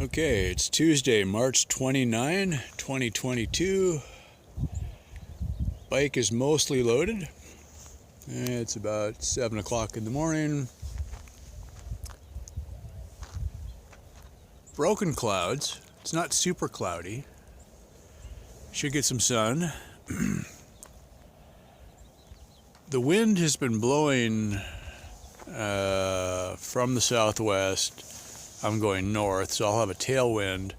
Okay, it's Tuesday, March 29, 2022. Bike is mostly loaded. It's about 7 o'clock in the morning. Broken clouds. It's not super cloudy. Should get some sun. The wind has been blowing from the southwest. I'm going north, so I'll have a tailwind.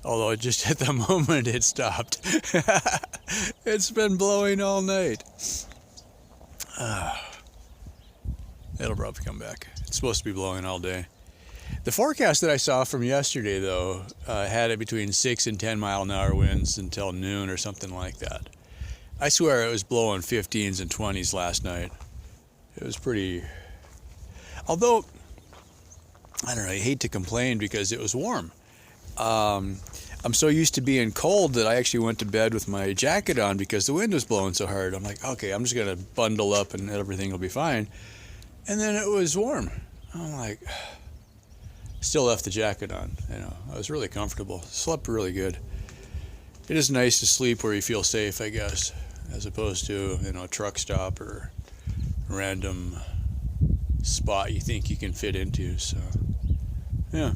Although just at the moment it stopped. It's been blowing all night. It'll probably come back. It's supposed to be blowing all day. The forecast that I saw from yesterday, though, had it between 6 and 10 mile an hour winds until noon or something like that. I swear it was blowing 15s and 20s last night. It was pretty... Although, I don't know, I hate to complain because it was warm. I'm so used to being cold that I actually went to bed with my jacket on because the wind was blowing so hard. I'm like, okay, I'm just going to bundle up and everything will be fine. And then it was warm. I'm like, still left the jacket on. You know, I was really comfortable. Slept really good. It is nice to sleep where you feel safe, I guess, as opposed to, you know, a truck stop or random spot you think you can fit into. So, yeah.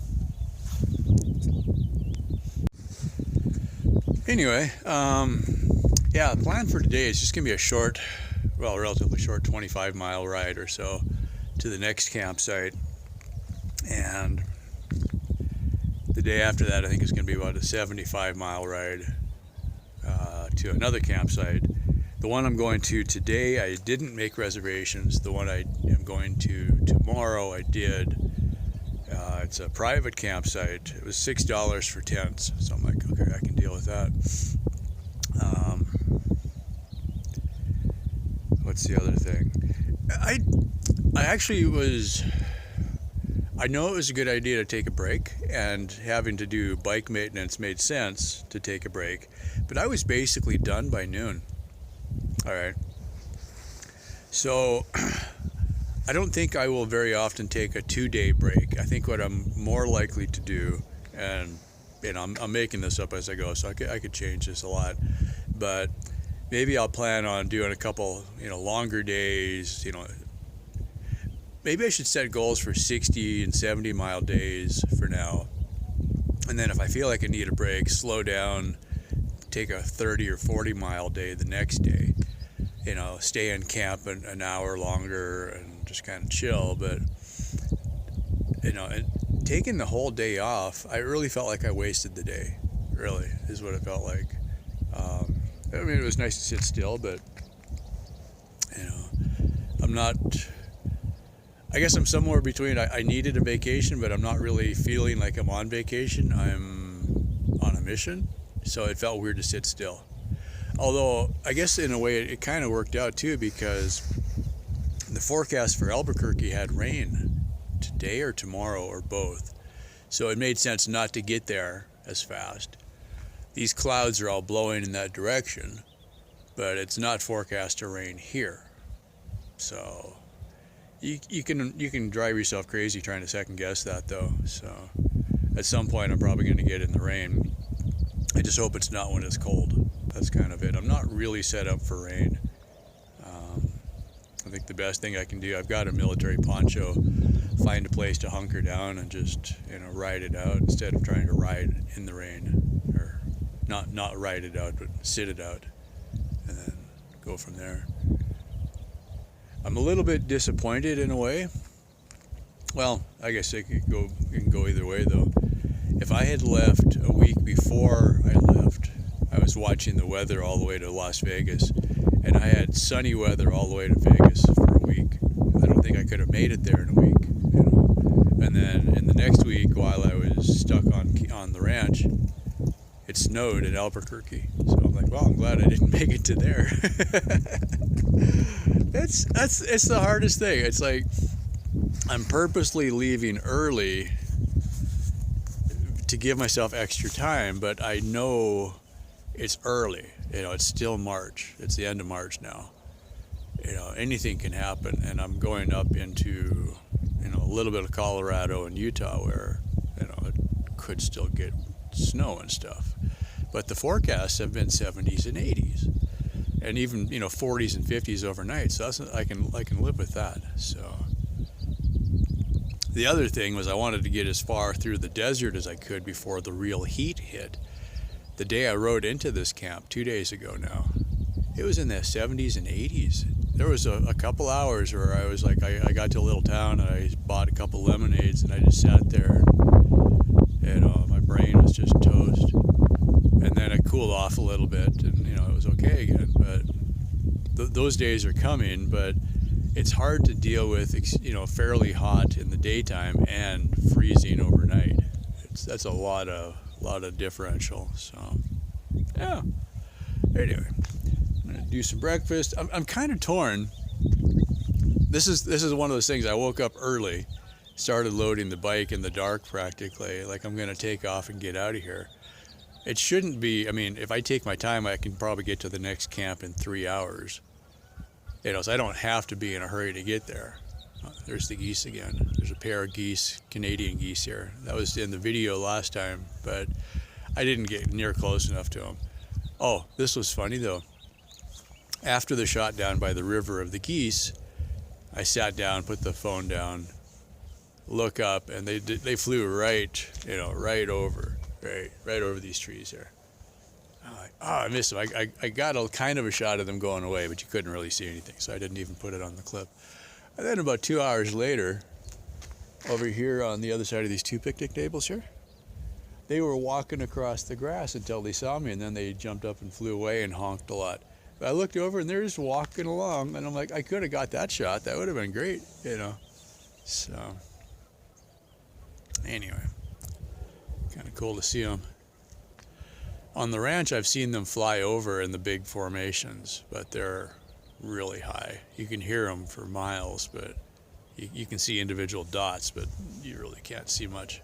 Anyway, yeah, the plan for today is just going to be a short, well, relatively short 25-mile ride or so to the next campsite. And the day after that, I think it's going to be about a 75-mile ride to another campsite. The one I'm going to today, I didn't make reservations. The one I am going to tomorrow, I did. It's a private campsite. It was $6 for tents, so I'm like, okay, I can deal with that. What's the other thing? I actually was... I know it was a good idea to take a break, and having to do bike maintenance made sense to take a break, but I was basically done by noon. All right. So I don't think I will very often take a 2-day break. I think what I'm more likely to do, and you know, I'm making this up as I go, so I could change this a lot, but maybe I'll plan on doing a couple, you know, longer days, you know. Maybe I should set goals for 60 and 70 mile days for now. And then if I feel like I need a break, slow down, take a 30 or 40 mile day the next day. You know, stay in camp an hour longer and just kind of chill. But, you know, and taking the whole day off, I really felt like I wasted the day. Really, is what it felt like. I mean, it was nice to sit still, but, you know, I'm not... I guess I'm somewhere between. I needed a vacation, but I'm not really feeling like I'm on vacation. I'm on a mission, so it felt weird to sit still. Although, I guess in a way it kind of worked out too, because the forecast for Albuquerque had rain today or tomorrow or both. So it made sense not to get there as fast. These clouds are all blowing in that direction, but it's not forecast to rain here. So... You can drive yourself crazy trying to second guess that though. So at some point I'm probably going to get in the rain. I just hope it's not when it's cold. That's kind of it. I'm not really set up for rain. I think the best thing I can do, I've got a military poncho, find a place to hunker down and just, you know, ride it out instead of trying to ride in the rain, or not ride it out, but sit it out and then go from there. I'm a little bit disappointed in a way. Well, I guess it can go either way though. If I had left a week before I left, I was watching the weather all the way to Las Vegas, and I had sunny weather all the way to Vegas for a week. I don't think I could have made it there in a week, you know. And then in the next week, while I was stuck on the ranch, it snowed in Albuquerque. So I'm like, well, I'm glad I didn't make it to there. It's the hardest thing. It's like I'm purposely leaving early to give myself extra time, but I know it's early. You know, it's still March. It's the end of March now. You know, anything can happen, and I'm going up into, you know, a little bit of Colorado and Utah where, you know, could still get snow and stuff. But the forecasts have been 70s and 80s, and even 40s and 50s overnight. So I can live with that. So the other thing was I wanted to get as far through the desert as I could before the real heat hit. The day I rode into this camp 2 days ago now, it was in the 70s and 80s. There was a couple hours where I was like, I got to a little town and I bought a couple lemonades and I just sat there and my brain was just toast. And then it cooled off a little bit and it was okay again. But those days are coming, but it's hard to deal with fairly hot in the daytime and freezing overnight. That's a lot of differential. So yeah. Anyway, I'm gonna do some breakfast. I'm kind of torn. This is one of those things. I woke up early, started loading the bike in the dark practically. Like I'm gonna take off and get out of here. It shouldn't be. I mean, if I take my time, I can probably get to the next camp in 3 hours. So I don't have to be in a hurry to get there. There's the geese again. There's a pair of geese, Canadian geese here. That was in the video last time, but I didn't get near close enough to them. Oh, this was funny though. After the shot down by the river of the geese, I sat down, put the phone down, look up, and they flew right over these trees here. I'm like, oh, I missed them. I got a kind of a shot of them going away, but you couldn't really see anything, so I didn't even put it on the clip. And then about 2 hours later, over here on the other side of these two picnic tables here, they were walking across the grass until they saw me, and then they jumped up and flew away and honked a lot. But I looked over and they're just walking along, and I'm like, I could have got that shot. That would have been great, So anyway, kind of cool to see them. On the ranch, I've seen them fly over in the big formations, but they're really high. You can hear them for miles, but you can see individual dots, but you really can't see much.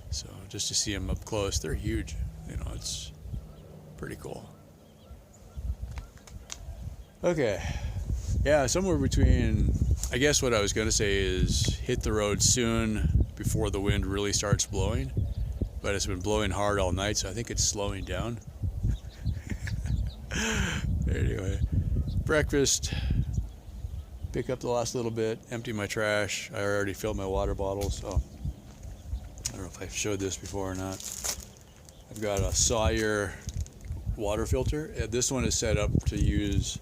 So just to see them up close, they're huge. It's pretty cool. Okay. Yeah, somewhere between, I guess what I was going to say is hit the road soon before the wind really starts blowing. But it's been blowing hard all night, so I think it's slowing down. Anyway, breakfast, pick up the last little bit, empty my trash. I already filled my water bottles, so I don't know if I've showed this before or not. I've got a Sawyer water filter. This one is set up to use,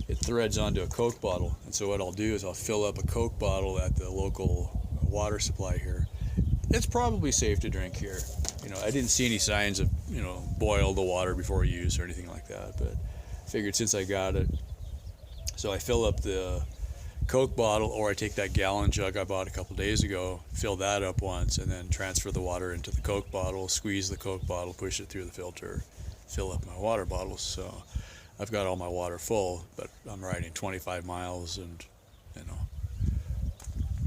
it threads onto a Coke bottle. And so what I'll do is I'll fill up a Coke bottle at the local water supply here. It's probably safe to drink here. I didn't see any signs of, boil the water before use or anything like that, but figured since I got it. So I fill up the Coke bottle, or I take that gallon jug I bought a couple days ago, fill that up once, and then transfer the water into the Coke bottle, squeeze the Coke bottle, push it through the filter, fill up my water bottles. So I've got all my water full, but I'm riding 25 miles and,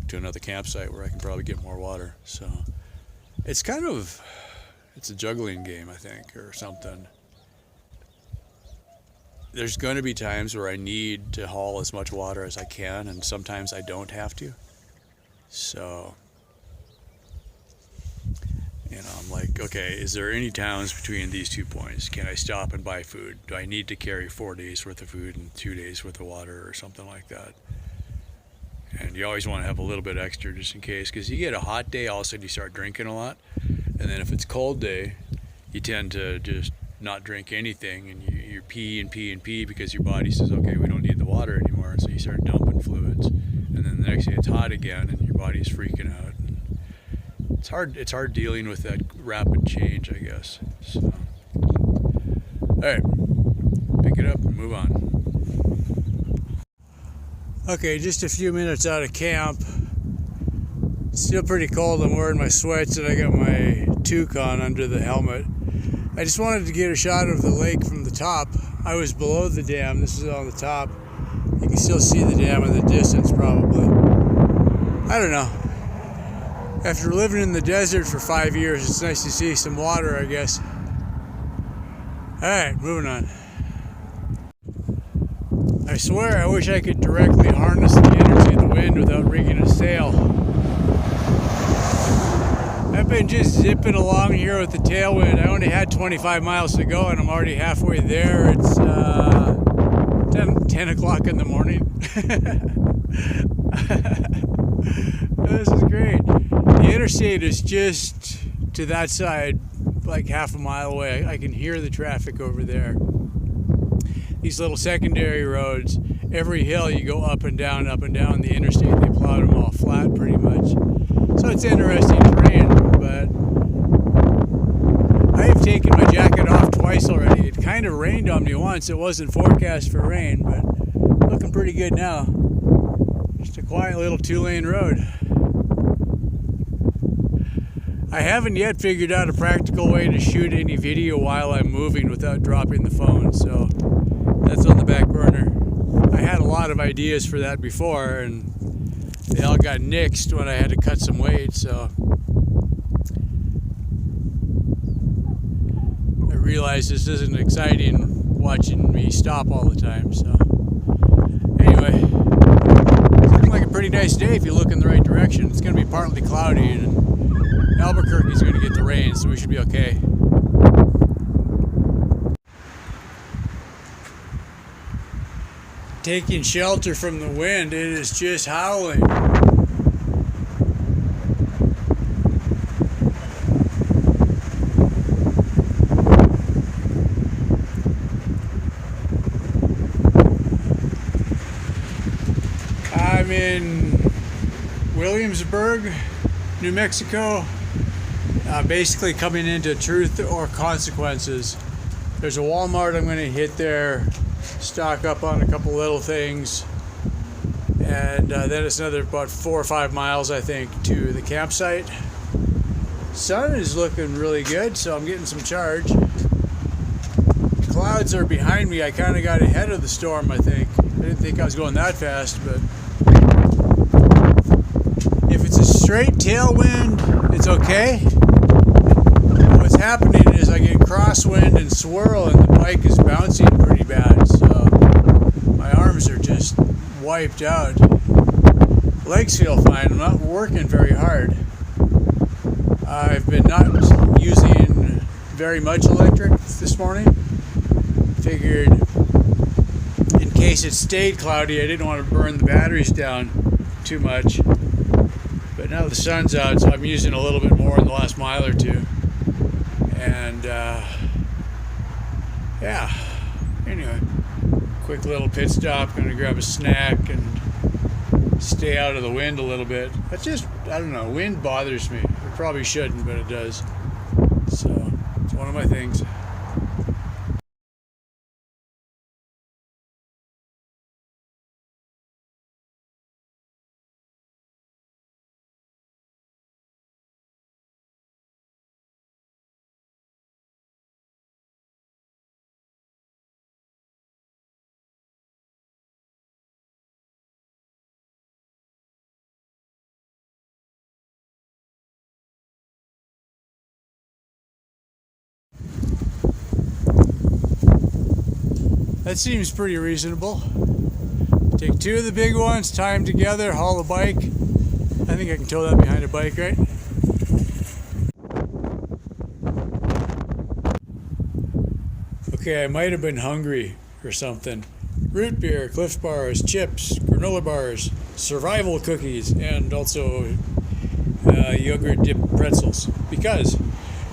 to another campsite where I can probably get more water. So it's a juggling game, I think, or something. There's going to be times where I need to haul as much water as I can, and sometimes I don't have to. So, I'm like, okay, is there any towns between these 2 points? Can I stop and buy food? Do I need to carry 4 days worth of food and 2 days worth of water or something like that? And you always want to have a little bit extra just in case, because you get a hot day, all of a sudden you start drinking a lot. And then if it's cold day, you tend to just not drink anything, and you pee and pee and pee because your body says, okay, we don't need the water anymore. So you start dumping fluids. And then the next day it's hot again and your body's freaking out. And it's hard dealing with that rapid change, I guess. So, all right, pick it up and move on. Okay, just a few minutes out of camp. Still pretty cold. I'm wearing my sweats and I got my toque on under the helmet. I just wanted to get a shot of the lake from the top. I was below the dam. This is on the top. You can still see the dam in the distance probably. I don't know. After living in the desert for 5 years, it's nice to see some water, I guess. Alright, moving on. I swear I wish I could directly harness the energy of the wind without rigging a sail. I've been just zipping along here with the tailwind. I only had 25 miles to go and I'm already halfway there. It's 10 o'clock in the morning. This is great. The interstate is just to that side, like half a mile away. I can hear the traffic over there. These little secondary roads, every hill you go up and down the interstate. They plowed them all flat pretty much. So it's interesting terrain, but I have taken my jacket off twice already. It kind of rained on me once. It wasn't forecast for rain, but looking pretty good now. Just a quiet little 2-lane road. I haven't yet figured out a practical way to shoot any video while I'm moving without dropping the phone, so that's on the back burner. I had a lot of ideas for that before, and they all got nixed when I had to cut some weight, so I realized this isn't exciting watching me stop all the time. So anyway, it's looking like a pretty nice day if you look in the right direction. It's going to be partly cloudy, and Albuquerque's going to get the rain, so we should be okay. Taking shelter from the wind, it is just howling. I'm in Williamsburg, New Mexico, basically coming into Truth or Consequences. There's a Walmart I'm going to hit there, stock up on a couple little things, and then it's another about 4 or 5 miles, I think, to the campsite. Sun is looking really good, so I'm getting some charge. Clouds are behind me. I kind of got ahead of the storm, I think. I didn't think I was going that fast, but if it's a straight tailwind, it's okay. What's happening is I get crosswind and swirl, and the bike is bouncing pretty bad, so my arms are just wiped out. Legs feel fine. I'm not working very hard. I've been not using very much electric this morning. Figured in case it stayed cloudy, I didn't want to burn the batteries down too much. But now the sun's out, so I'm using a little bit more in the last mile or two. And yeah, anyway, quick little pit stop. Gonna grab a snack and stay out of the wind a little bit. That's just, I don't know, wind bothers me. It probably shouldn't, but it does. So it's one of my things. That seems pretty reasonable. Take 2 of the big ones, tie them together, haul the bike. I think I can tow that behind a bike, right? Okay, I might have been hungry or something. Root beer, Cliff bars, chips, granola bars, survival cookies, and also yogurt dipped pretzels. Because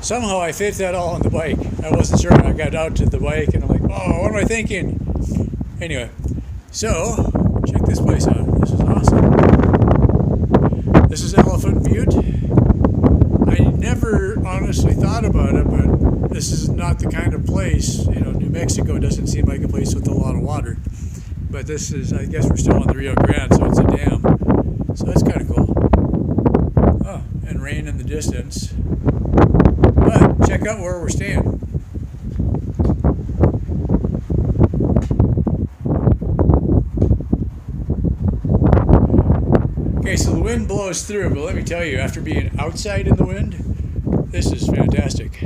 somehow I fit that all on the bike. I wasn't sure. I got out to the bike and I'm like, oh, what am I thinking? Anyway, so check this place out. This is awesome. This is Elephant Butte. I never honestly thought about it, but this is not the kind of place, you know, New Mexico doesn't seem like a place with a lot of water. But this is, I guess we're still on the Rio Grande, so it's a dam. So that's kind of cool. Oh, and rain in the distance. But check out where we're staying. Okay, so the wind blows through, but let me tell you, after being outside in the wind, this is fantastic.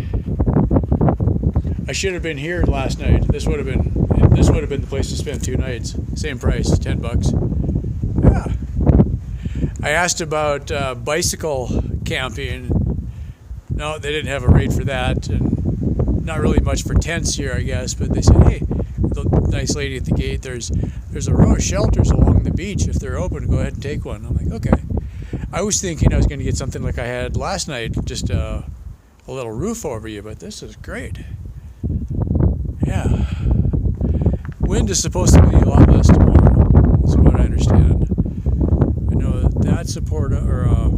I should have been here last night. This would have been the place to spend 2 nights. Same price, $10. Yeah. I asked about bicycle camping. No, they didn't have a rate for that, and not really much for tents here, I guess. But they said, hey, the nice lady at the gate, there's a row of shelters along the beach. If they're open, go ahead and take one. I'm like, okay. I was thinking I was going to get something like I had last night, just a little roof over you, but this is great. Yeah. Wind is supposed to be a lot less tomorrow, is what I understand. I know that support or a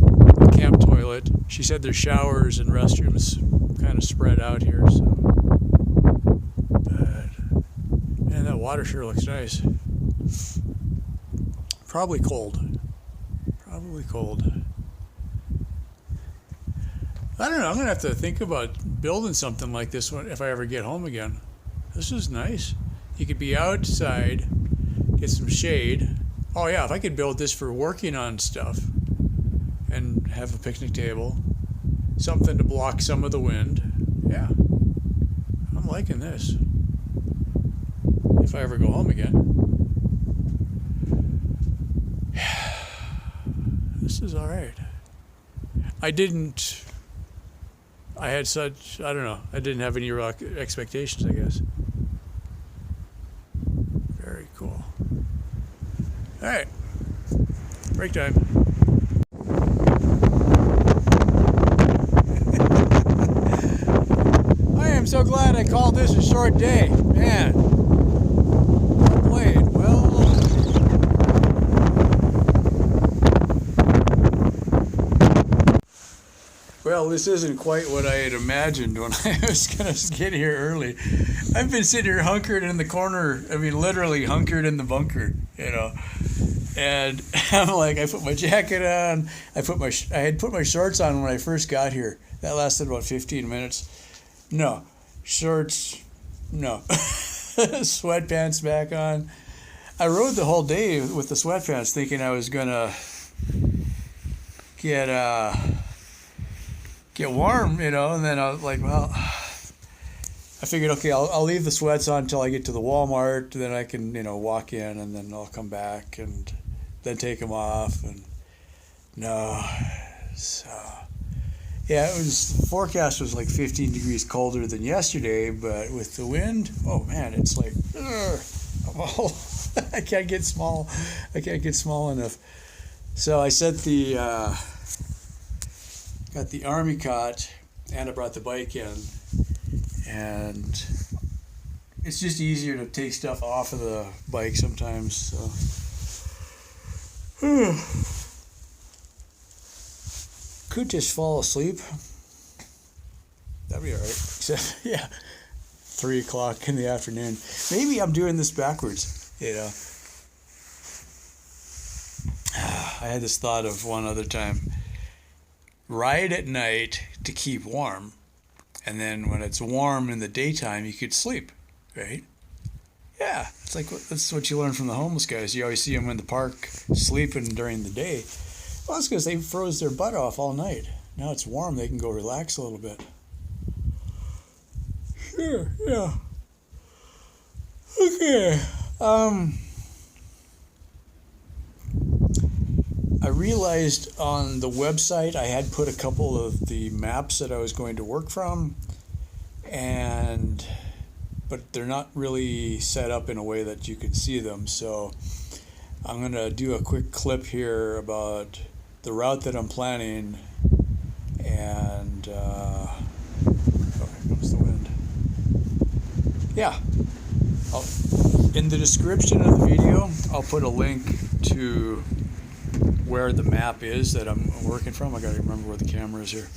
camp toilet. She said there's showers and restrooms kind of spread out here. So, but man, that water sure looks nice. Probably cold. Probably cold. I don't know. I'm gonna have to think about building something like this one if I ever get home again. This is nice. You could be outside, get some shade. Oh yeah, if I could build this for working on stuff and have a picnic table, something to block some of the wind. Yeah, I'm liking this. If I ever go home again. This is all right. I had such, I don't know, I didn't have any real expectations, I guess. Very cool. All right, break time. I am so glad I called this a short day. Man, played well. Well, this isn't quite what I had imagined when I was going to get here early. I've been sitting here hunkered in the corner. I mean, literally hunkered in the bunker, you know. And I'm like, I put my jacket on. I had put my shorts on when I first got here. That lasted about 15 minutes. No, shorts, no. Sweatpants back on. I rode the whole day with the sweatpants thinking I was going to get warm, you know, and then I was like, well, I figured, okay, I'll leave the sweats on until I get to the Walmart, then I can, you know, walk in, and then I'll come back and then take them off, and no, so, yeah, forecast was like 15 degrees colder than yesterday, but with the wind, oh man, it's like, I'm all, I can't get small enough. So I set got the army cot, and I brought the bike in, and it's just easier to take stuff off of the bike sometimes. So could just fall asleep. That'd be all right. Except, yeah, 3:00 in the afternoon. Maybe I'm doing this backwards. You know, I had this thought of one other time. Ride at night to keep warm, and then when it's warm in the daytime, you could sleep, right? Yeah, it's like that's what you learn from the homeless guys. You always see them in the park sleeping during the day. Well, that's because they froze their butt off all night. Now it's warm, they can go relax a little bit. Sure, yeah. Okay. I realized on the website I had put a couple of the maps that I was going to work from, but they're not really set up in a way that you can see them. So I'm going to do a quick clip here about the route that I'm planning, and oh, here comes the wind. Yeah. In the description of the video, I'll put a link to where the map is that I'm working from. I gotta remember where the camera is here,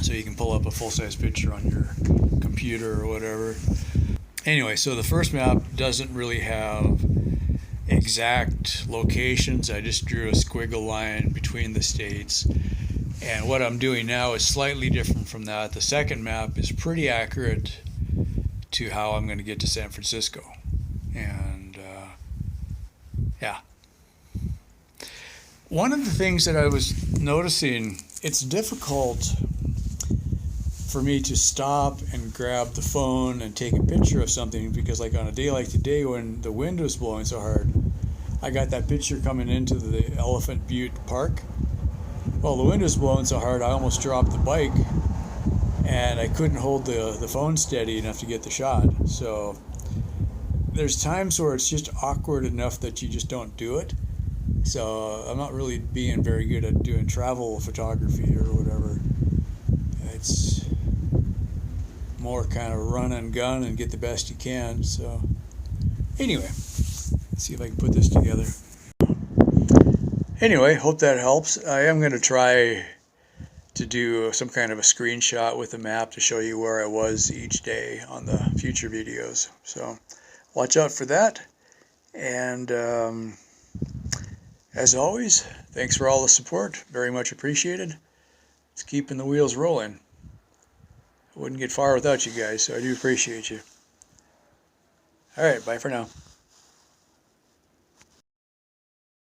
so you can pull up a full-size picture on your computer or whatever. Anyway, so the first map doesn't really have exact locations. I just drew a squiggle line between the states, and what I'm doing now is slightly different from that. The second map is pretty accurate to how I'm going to get to San Francisco, and yeah. One of the things that I was noticing, it's difficult for me to stop and grab the phone and take a picture of something, because like on a day like today when the wind was blowing so hard, I got that picture coming into the Elephant Butte Park, Well, the wind was blowing so hard I almost dropped the bike, and I couldn't hold the phone steady enough to get the shot. So there's times where it's just awkward enough that you just don't do it. So I'm not really being very good at doing travel photography or whatever. It's more kind of run and gun and get the best you can. So anyway, let's see if I can put this together. Anyway, hope that helps. I am going to try to do some kind of a screenshot with a map to show you where I was each day on the future videos. So watch out for that. And as always, thanks for all the support. Very much appreciated. It's keeping the wheels rolling. I wouldn't get far without you guys, so I do appreciate you. All right, bye for now.